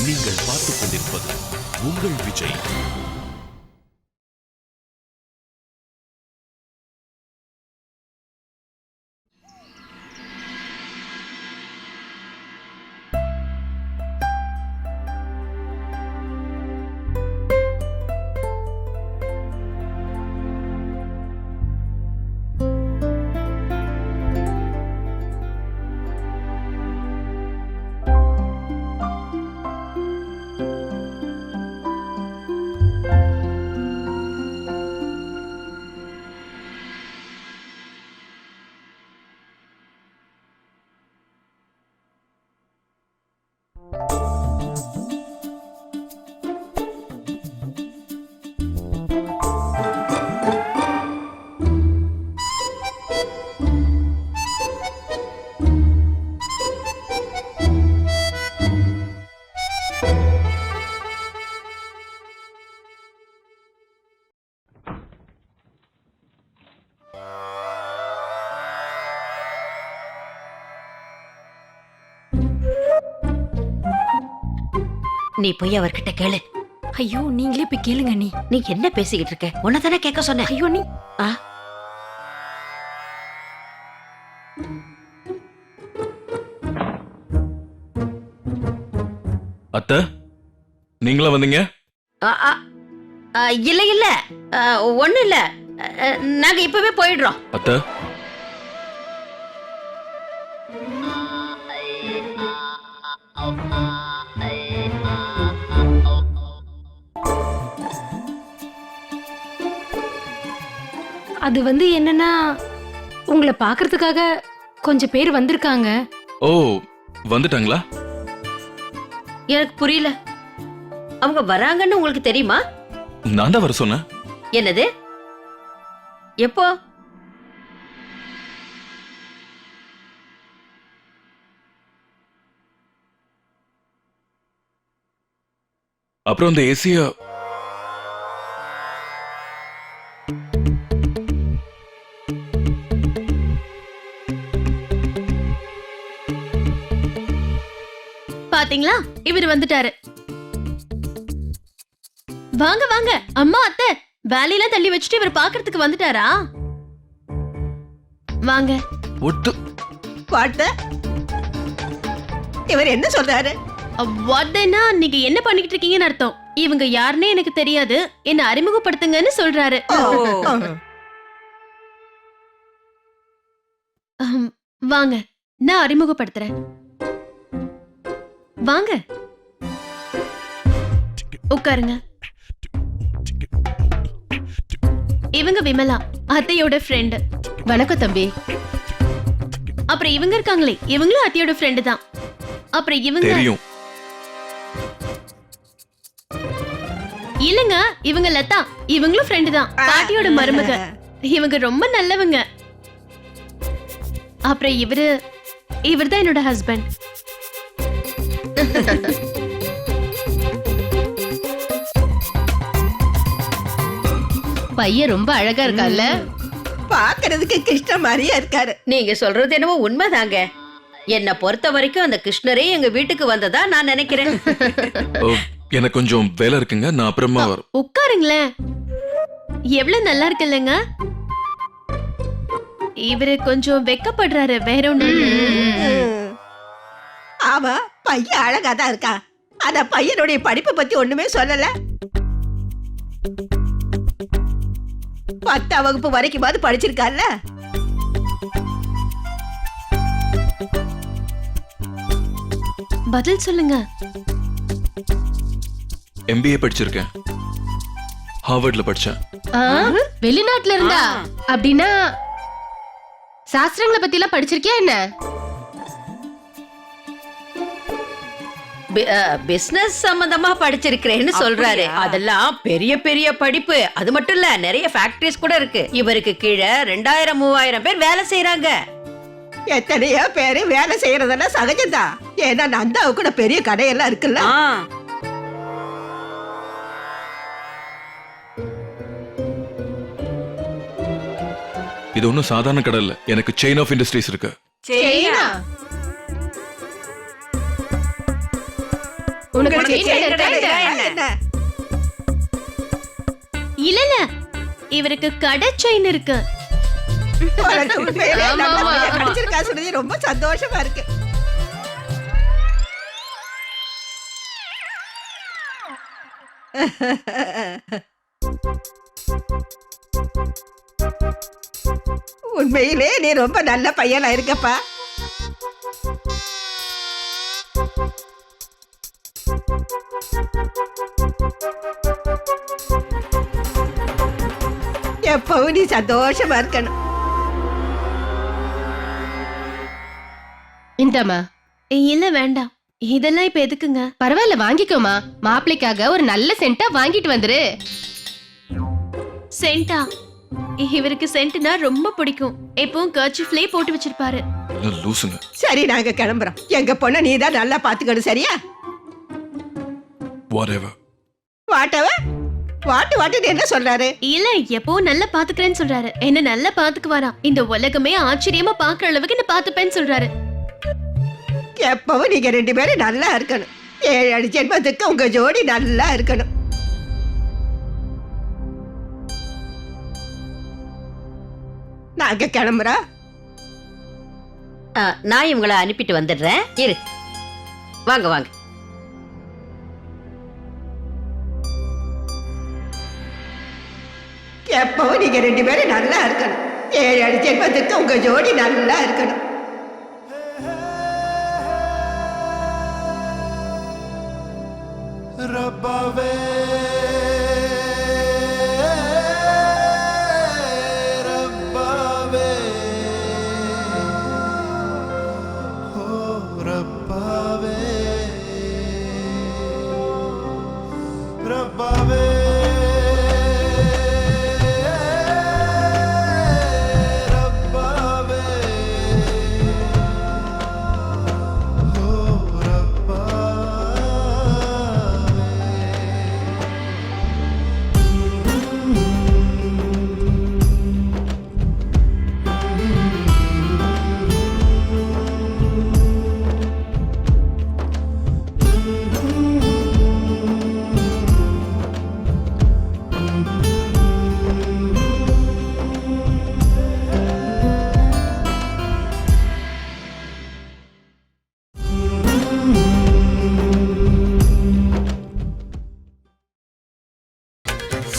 நீங்கள் பார்த்துக் கொண்டிருப்பது உங்கள் விஜய். நீ போய் அவர்கிட்ட கேளு. ஐயோ நீங்களே போய் கேளுங்க. நீ என்ன பேசிக்கிட்டு இருக்க? உன்னதானே கேட்க சொன்ன. ஐயோ நீ அத்தை, நீங்களா வந்தீங்க? இல்ல இல்ல, ஒண்ணு இல்ல, நாங்க இப்பவே போயிடுறோம். அத்தை, அது என்னன்னா உங்களை பாக்குறதுக்காக கொஞ்சம் பேர் வந்திருக்காங்க. ஓ வந்துட்டாங்களா? எனக்கு புரியல. அவங்க வராங்கன்னு உங்களுக்கு தெரியுமா? நான் தான் வர சொன்னேன். என்னது? எப்போ? அப்புறம் இந்த ஏசிய பாத்தீங்களா, இவர் வந்துட்டாரு. வாங்க வாங்க. அம்மா அத்தை வேலையில தள்ளி வச்சுட்டு இவர் பாக்குறதுக்கு வந்துட்டாரா? வாங்க. இவர் என்ன சொல்றாரு? வாட்னா நீங்க என்ன பண்ணிக்கிட்டு இருக்கீங்கன்னு அர்த்தம். இவங்க யாருன்னே எனக்கு தெரியாது, என்ன அறிமுகப்படுத்துங்கன்னு சொல்றாரு. வாங்க, நான் அறிமுகப்படுத்துறேன். வாங்க உட்காருங்க. இவங்க விமலா, அத்தையோட ஃப்ரெண்ட். வணக்கம் தம்பி. அப்புறம் இவங்க இருக்காங்களே, இவங்களும் அத்தையோட ஃப்ரெண்ட் தான். அப்புறம் இவங்க தெரியும். இல்லங்க, இவங்க லதா, இவங்களும் ஃப்ரெண்ட் தான், பாட்டியோட மருமக. இவங்க ரொம்ப நல்லவங்க. அப்புறம் இவர்தான் என்னோட ஹஸ்பண்ட். பையன் ரொம்ப அழகா இருக்கான்ல? பாக்குறதுக்கு கிருஷ்ண மாதிரியா இருக்காரு. நீங்க சொல்றது என்னவோ உண்மைதாங்க. என்ன பொறுத்த வரைக்கும் அந்த கிருஷ்ணரே எங்க வீட்டுக்கு வந்ததா நான் நினைக்கிறேன். எனக்கு கொஞ்சம் வேலை இருக்குங்க, நான் அப்புறமா வரேன். உட்காருங்களேன். எவ்வளவு நல்லா இருக்குல்லங்க. இவரு கொஞ்சம் வெக்கப்படுறாரு, வேற ஒண்ணு. ஆமா, பையன் அழகாதான் இருக்கா. ஆனா பையனுடைய படிப்பை பத்தி ஒண்ணுமே சொல்லல. 10ஆம் வகுப்பு வரைக்குமாவது படிச்சிருக்கால. பதில் சொல்லுங்க. MBA படிச்சிருக்கேன், ஹார்வர்ட்ல படிச்சேன். வெளிநாட்டுல இருந்தா? அப்படின்னா சாஸ்திரங்களை பத்தி எல்லாம் படிச்சிருக்கியா என்ன? பிசினஸ் சம்பந்தமா படிச்சிருக்கிறேன்னு சொல்றாரு. அதெல்லாம் பெரிய பெரிய படிப்பு. அது மட்டும் இல்ல, நிறைய ஃபேக்டரிஸ் கூட இருக்கு. இவருக்கு கீழே 2000-3000 பேர் வேலை செய்யறாங்க. எத்தனையோ பேரு வேலை செய்யறதெல்லாம் சகஜம்தான். ஏன்னா நந்தாவுக்கு கூட பெரிய கடையெல்லாம் இருக்குல்ல. இது ஒன்றும் சாதாரண கடை இல்ல, எனக்கு செயின் ஆஃப் இண்டஸ்ட்ரீஸ் இருக்கு. உனக்கு உங்களுக்கு chain chain இருக்கா கிடைக்கா என்ன? என்ன? இல்ல இவருக்கு கடை செயின் இருக்கு. உனக்கு உண்மையிலே ஆமா, நல்ல ஆமா, பையன் ஆமா. கிடைச்சிருக்கா சுருதி, ரொம்ப சந்தோஷமா இருக்கு. உண்மையிலே நீ ரொம்ப நல்ல பையனா இருக்கப்பா. எப்பவும் நீ சந்தோஷமா இருக்கணும். இந்தாம்மா. இல்ல வேண்டாம், இதெல்லாம் இப்ப எதுக்குங்க? பரவாயில்ல வாங்கிக்கோமா. மாப்பிளைக்காக ஒரு நல்ல சென்ட்டா வாங்கிட்டு வந்துரு. சென்டா? இவருக்கு சென்ட்னா ரொம்ப பிடிக்கும். எப்பவும் கர்ச்சிஃப்லயே போட்டு வச்சிருப்பாரு. எல்லாம் லூசுங்க. சரி, நாங்க கிளம்புறோம். எங்க பொண்ண நீ தான் நல்லா பாத்துக்கணும், சரியா? Whatever. வாட்டவ வாட்டுன்னு என்ன சொல்றாரு? இல்ல எப்பவும் நல்லா பாத்துக்கிறேன்னு சொல்றாரு. என்ன நல்லா பாத்துக்குவாராம். இந்த உலகமே ஆச்சரியமா பாக்குற அளவுக்கு என்ன பாத்துப்பேன்னு சொல்றாரு. எப்பவும் நீங்க 2 பேரும் நல்லா இருக்கணும். 7 ஜென்மத்துக்கு உங்க ஜோடி நல்லா இருக்கணும். நாங்க கிளம்புறோம். நான் இவங்களை அனுப்பிட்டு வந்துடுறேன். இரு, வாங்க வாங்க. எப்பவும் நீங்க 2 பேரும் நல்லா இருக்கணும். 7 ஜென்மத்துக்கு உங்க ஜோடி நல்லா இருக்கணும். ரப்பாவே ரப்பாவே ஓ ரப்பாவே ரப்பாவே ரப்பாவே ஓ ரப்பாவே.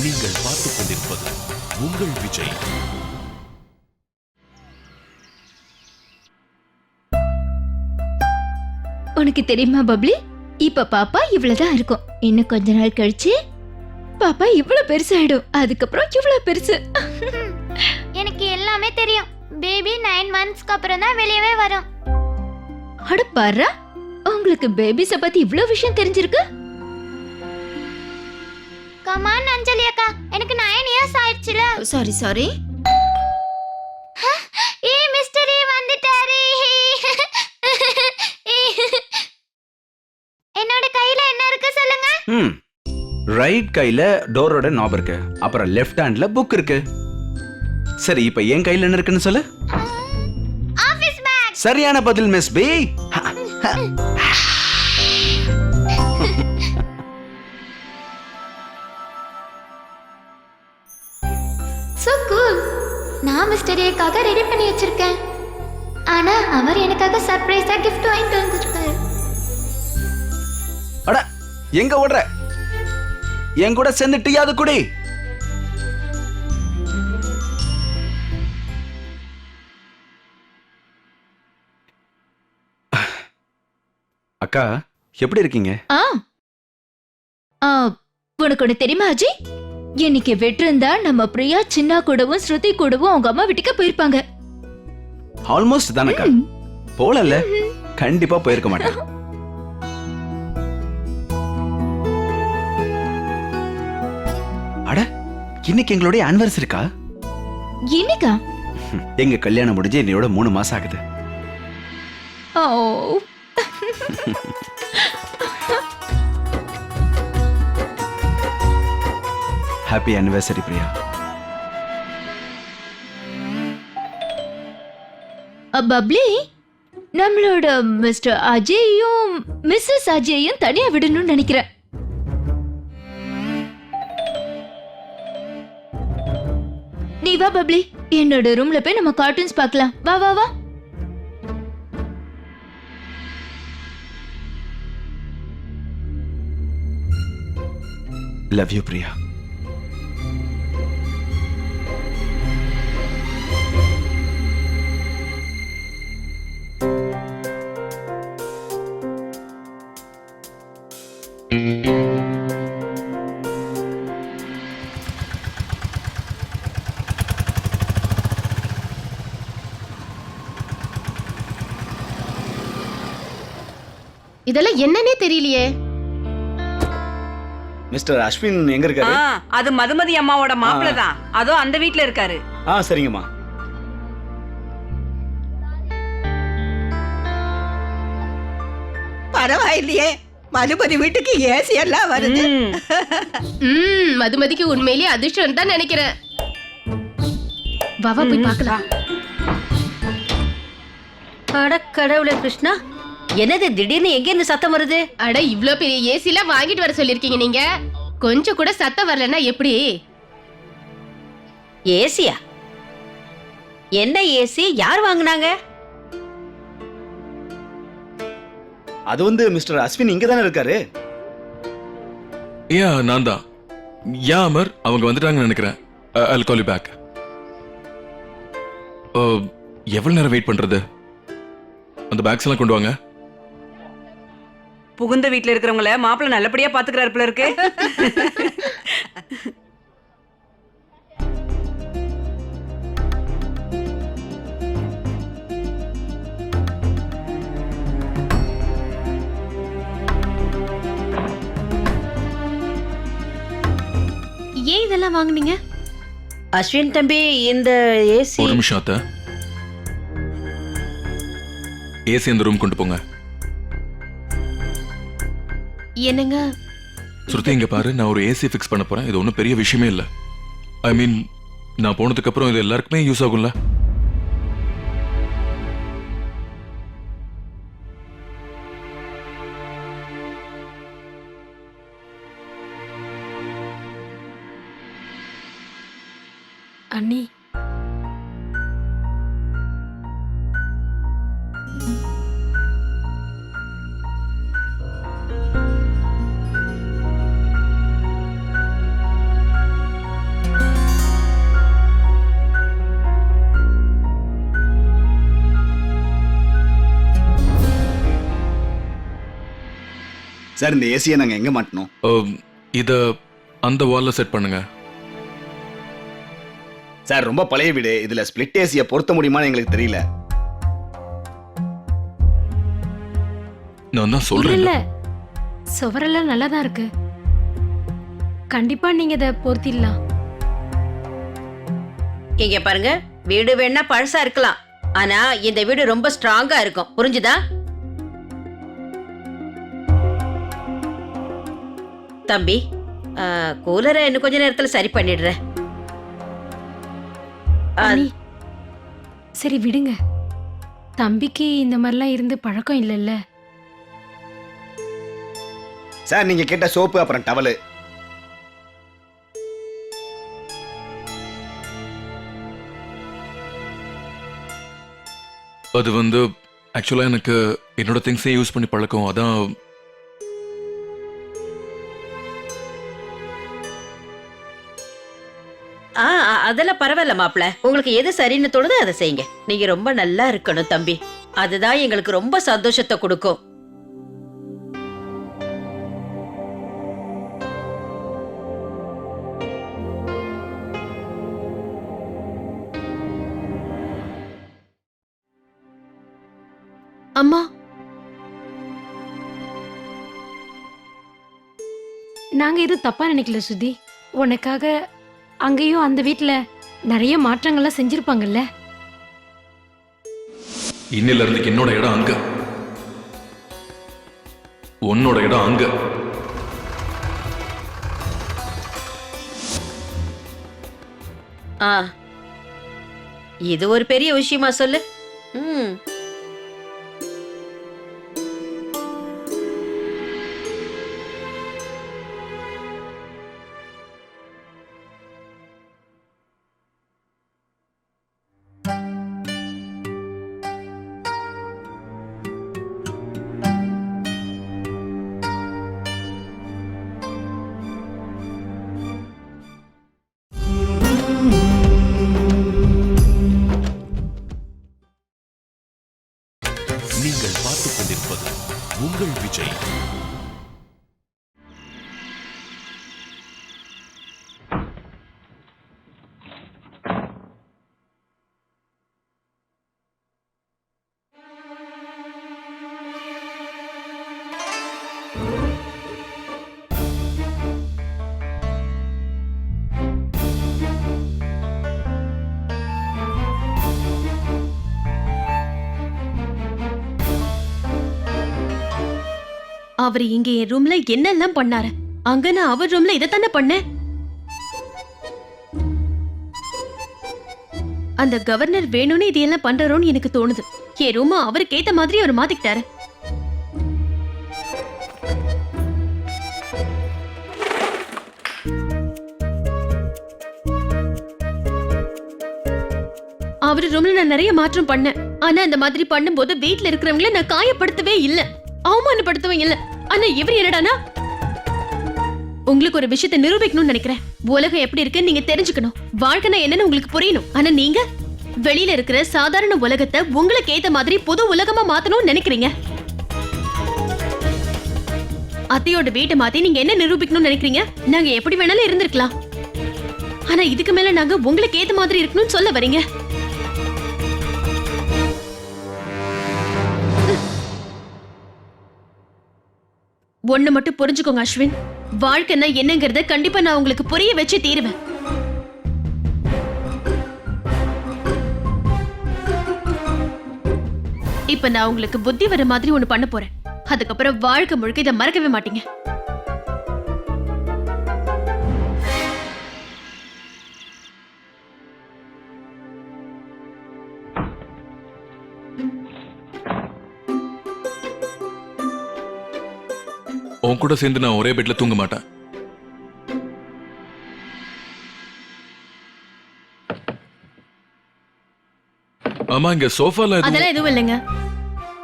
நீங்கள் பார்த்துக் கொண்டிருப்பது உங்கள் விஜய். உனக்கு தெரியுமா பப்ளி, இப்ப பாப்பா இவ்வளவுதான் இருக்கும். இன்னும் கொஞ்ச நாள் கழிச்சு பாப்பா இவ்வளவு பெருசாயிடும். அதுக்கப்புறம் இவ்வளவு பெருசு. எனக்கு எல்லாமே தெரியும். பேபி 9 மந்த்ஸ்க்கு அப்புறம் தான் வெளியவே வரும். அட பாரு, உங்களுக்கு பேபிஸ பத்தி இவ்வளவு விஷயம் தெரிஞ்சிருக்கு. கமான் அஞ்சலி அக்கா, எனக்கு 9 இயர்ஸ் ஆயிடுச்சுல. சாரி. மிஸ்டர் வந்துட்டாரு. என்னோட கையில என்ன இருக்கு சொல்லுங்க. ரைட் கையில டோரோட நாப் இருக்கு, அப்புறம் லெஃப்ட் ஹேண்ட்ல புக் இருக்கு. சரி, இப்ப என் கையில என்ன இருக்குன்னு சொல்லு. Office back. சரியான பதில் மிஸ் பி. So cool. நான் மிஸ்டர் ஏக்காக ரெடி பண்ணி வச்சிருக்கேன். ஆனா அவர் எனக்காக சர்ப்ரைஸா gift வாங்கிட்டு வந்திருக்காரு. அட, எங்க ஓடுற? என் கூட சேர்ந்து டீயாவது குடி. அக்கா, எப்படி இருக்கீங்க? உனக்கு ஒண்ணு தெரியுமா அஜி, இன்னைக்கு வெற்றிருந்தா நம்ம பிரியா சின்னா கூடவும் ஸ்ருதி கூடவும் அவங்க அம்மா வீட்டுக்கு போயிருப்பாங்க. ஆல்மோஸ்ட் தானக்கா. போலல்ல, கண்டிப்பா போயிருக்க மாட்டேன். அட, இன்னைக்கு எங்களுடைய ஆனிவர்சரிக்கா. இன்னைக்கா? எங்க கல்யாணம் முடிஞ்சு என்னையோட 3 மாசம் ஆகுது. ஓ, ஹாப்பி ஆனிவர்சரி பிரியா. பப்ளி, நம்மளோட மிஸ்டர் அஜயும் மிஸ்ஸஸ் அஜயையும் தனியா விடணும்னு நினைக்கிறேன். நீ வா பப்ளி, என்னோட ரூம்ல போய் நம்ம கார்ட்டூன்ஸ் பார்க்கலாம். வா வா வா. Love you Priya. இதெல்லாம் என்னன்னே தெரியலையே. மிஸ்டர் அஸ்வின் எங்க இருக்காரு? அது மதுமதி அம்மாவோட மாப்பிள்ள தான். அதோ அந்த வீட்ல இருக்காரு. சரிங்கம்மா. பரவாயில்லையே, மதுபதி வீட்டுக்கு ஏசி எல்லாம் வருது. மதுமதிக்கு உண்மையிலேயே அதிர்ஷ்டம் தான் நினைக்கிறேன். வா வா போய் பார்க்கலாம். அட கடவுளே கிருஷ்ணா, என்னது திடீர்னு எங்க இருந்து சத்தம் வருது? அட இவ்ளோ பெரிய ஏசில வாங்கிட்டு வர சொல்லிருக்கீங்க நீங்க, கொஞ்சம் கூட சத்தம் வரலன்னா எப்படி? ஏசியா? என்ன ஏசி? யார் வாங்குனாங்க? அது வந்து மிஸ்டர் அஸ்வின் இங்க தானே இருக்காரு. நான் தான். அமர், அவங்க வந்துட்டாங்கன்னு நினைக்கிறேன். I'll call you back. எவ்வளவு நேரம் வெயிட் பண்றது? அந்த பேக்ஸ் எல்லாம் கொண்டு வாங்க. புகுந்த வீட்ல இருக்கிறவங்கள மாப்பிள்ள நல்லபடியா பாத்துக்கிறாரு போல இருக்கு. ஏன் இதெல்லாம் வாங்குனீங்க? அஸ்வின் தம்பி, இந்த ஏசி. ஒரு நிமிஷம் அத்தை. ஏசி இந்த ரூம் கொண்டு போங்க. என்னங்க? ஸ்ருதி இங்க பாரு, நான் ஒரு ஏசி ஃபிக்ஸ் பண்ண போறேன். இது ஒன்றும் பெரிய விஷயமே இல்லை. ஐ மீன், நான் போனதுக்கு அப்புறம் இது எல்லாருக்குமே யூஸ் ஆகும்ல. அண்ணி, சார், இந்த ஏசியை நாங்க எங்க மாட்டணும்? இத அந்த வால்ல செட் பண்ணுங்க. சார், ரொம்ப பழைய வீடு, இதுல ஸ்பிளிட் ஏசியை பொருத்த முடியுமான்னு எங்களுக்கு தெரியல. நான் தான் இல்ல சொல்றேன். இல்ல, சுவரெல்லாம் நல்லா தான் இருக்கு. கண்டிப்பா நீங்க இதை பொருத்திடலாம். இங்க பாருங்க, வீடு வேணா பழசா இருக்கலாம், ஆனா இந்த வீடு ரொம்ப ஸ்ட்ராங்கா இருக்கும். புரிஞ்சுதா? தம்பி, கூலரை இன்னும் கொஞ்ச நேரத்துல சரி பண்ணிடுறேன். அண்ணி, சரி விடுங்க. தம்பிக்கு இந்த மாதிரிலாம் இருந்து பழக்கம் இல்லைல்ல. சார், நீங்க கேட்ட சோப்பு அப்புறம் டவலு. அது வந்து ஆக்சுவலா எனக்கு என்னோட திங்ஸே யூஸ் பண்ணி பழக்கம். அதான். அதெல்லாம் பரவாயில்ல மாப்பிள்ள, உங்களுக்கு எது சரின்னு தோணுதோ அதை செய்யுங்க. நீங்க ரொம்ப நல்லா இருக்கணும் தம்பி, அதுதான் எங்களுக்கு ரொம்ப சந்தோஷத்தை கொடுக்கும். அம்மா, நாங்க எதுவும் தப்பா நினைக்கல சுதி. உனக்காக அங்கேயும் அந்த வீட்ல நிறைய மாற்றங்கள்லாம் செஞ்சிருப்பாங்கல்ல. இன்னில இருந்து என்னோட இடம் அங்க, உன்னோட இடம் அங்க. இது ஒரு பெரிய விஷயமா சொல்லு. நீங்கள் பார்த்துக் கொண்டிருப்பது உங்கள் விஜய். அவர் இங்க என் ரூம்ல என்னெல்லாம் பண்ணாரு, அங்க நான் அவர் ரூம்ல இதைத்தானே பண்ணேன். அந்த கவர்னர் வேணும்னு இதெல்லாம் பண்றாரோன்னு எனக்கு தோணுது. என் ரூம் அவருக்கு ஏத்த மாதிரி அவர் மாத்திக்கிட்டாரு. அவர் ரூம்ல நான் நிறைய மாற்றம் பண்ணேன். ஆனா அந்த மாதிரி பண்ணும்போது வீட்ல இருக்கிறவங்கள நான் காயப்படுத்தவே இல்ல, அவமானப்படுத்தவும் இல்ல. ஆனா இவர் என்னடானா, உங்களுக்கு ஒரு விஷயத்தை நிரூபிக்கணும்னு நினைக்கிறேன். உலகம் எப்படி இருக்கு நீங்க தெரிஞ்சுக்கணும், வாழ்க்கைனா என்னன்னு உங்களுக்கு புரியணும். ஆனா நீங்க வெளியில இருக்கிற சாதாரண உலகத்தை உங்களுக்கு ஏத்த மாதிரி புது உலகமா மாத்தணும்னு நினைக்கிறீங்க. அத்தையோட வீட்டை மாத்தி நீங்க என்ன நிரூபிக்கணும்னு நினைக்கிறீங்க? நாங்க எப்படி வேணாலும் இருந்திருக்கலாம், ஆனா இதுக்கு மேல நாங்க உங்களுக்கு ஏத்த மாதிரி இருக்கணும்னு சொல்ல வரீங்க. ஒண்ணு மட்டும் புரிஞ்சுக்கோங்க அஸ்வின், வாழ்க்கைன்னா என்னங்கறத கண்டிப்பா நான் உங்களுக்கு புரிய வச்சு தீருவேன். இப்ப நான் உங்களுக்கு புத்தி வர மாதிரி ஒண்ணு பண்ண போறேன். அதுக்கப்புறம் வாழ்க்கை முழுக்க இதை மறக்கவே மாட்டீங்க. உன் கூட சேர்ந்து நான் ஒரே பெட்ல தூங்க மாட்டேன். ஆமா, இங்க சோஃபால அதெல்லாம் எதுவும் இல்லைங்க.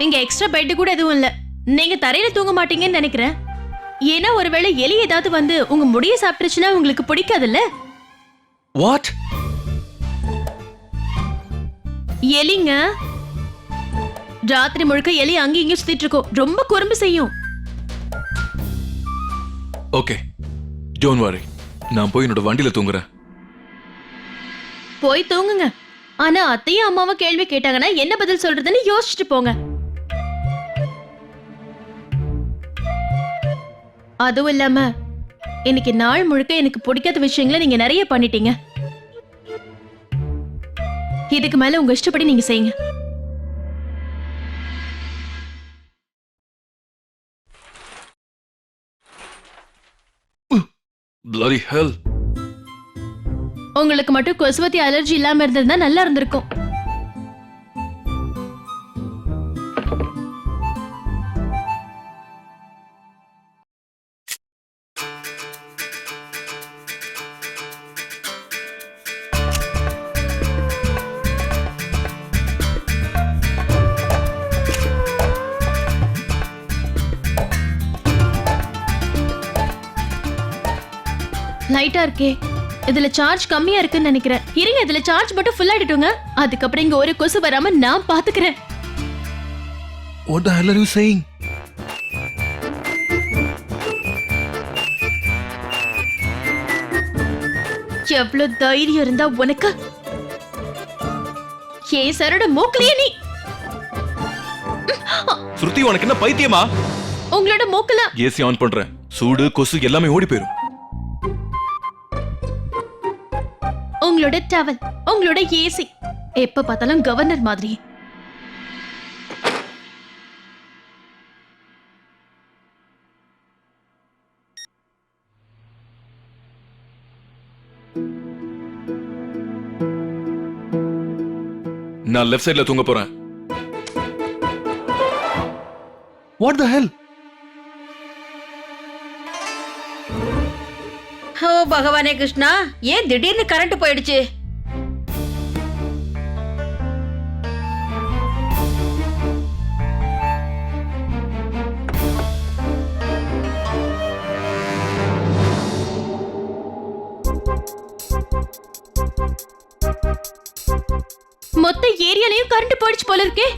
இங்க எக்ஸ்ட்ரா பெட் கூட எதுவும் இல்ல. நீங்க தரையில தூங்க மாட்டீங்கன்னு நினைக்கிறேன். ஏன்னா ஒருவேளை எலி ஏதாவது வந்து உங்க முடிய சாப்பிட்டுச்சுன்னா உங்களுக்கு பிடிக்காதுல்ல. வாட்? எலிங்க ராத்திரி முழுக்க எலி அங்கேயும் இங்கேயும் சுத்திட்டு இருக்கோம், ரொம்ப குறும்பு செய்யும். ஓகே, டோன்ட் வரி, நான் போய் என்னோட வண்டியில தூங்குறேன். போய் தூங்குங்க. ஆனா அத்தையும் அம்மாவும் கேள்வி கேட்டாங்கன்னா என்ன பதில் சொல்றதுன்னு யோசிச்சுட்டு போங்க. அதுவும் இல்லாம இன்னைக்கு நாள் முழுக்க எனக்கு பிடிக்காத விஷயங்களை நீங்க நிறைய பண்ணிட்டீங்க. இதுக்கு மேல உங்க இஷ்டப்படி நீங்க செய்யுங்க. Bloody hell. உங்களுக்கு மட்டும் கொசுவத்தி அலர்ஜி இல்லாம இருந்திருந்தா நல்லா இருந்திருக்கும். லைட்டா இருக்கே, இதுல சார்ஜ் கம்மியா இருக்குன்னு நினைக்கிறேன். இருங்க, இதுல சார்ஜ் மட்டும் ஃபுல் ஆயிட்டுங்க. அதுக்கப்புறம் இங்க ஒரு கொசு வராம நான் பாத்துக்கிறேன். What the hell are you saying? எவ்வளவு தைரியம் இருந்தா உனக்கு? ஏன் சரோட மூக்கலையே நீ? ஸ்ருதி, உனக்கு என்ன பைத்தியமா? உங்களோட மூக்கல ஏசி ஆன் பண்றேன், சூடு கொசு எல்லாமே ஓடி போயிடும். உங்களோட டவல், உங்களோட ஏசி, எப்ப பார்த்தாலும் கவர்னர் மாதிரி. நான் லெஃப்ட் சைடுல தூங்க போறேன். What the hell? ஓ பகவானே கிருஷ்ணா, ஏன் திடீர்னு கரண்ட் போயிடுச்சு? மொத்த ஏரியாலயும் கரண்ட் போயிடுச்சு போல இருக்கே.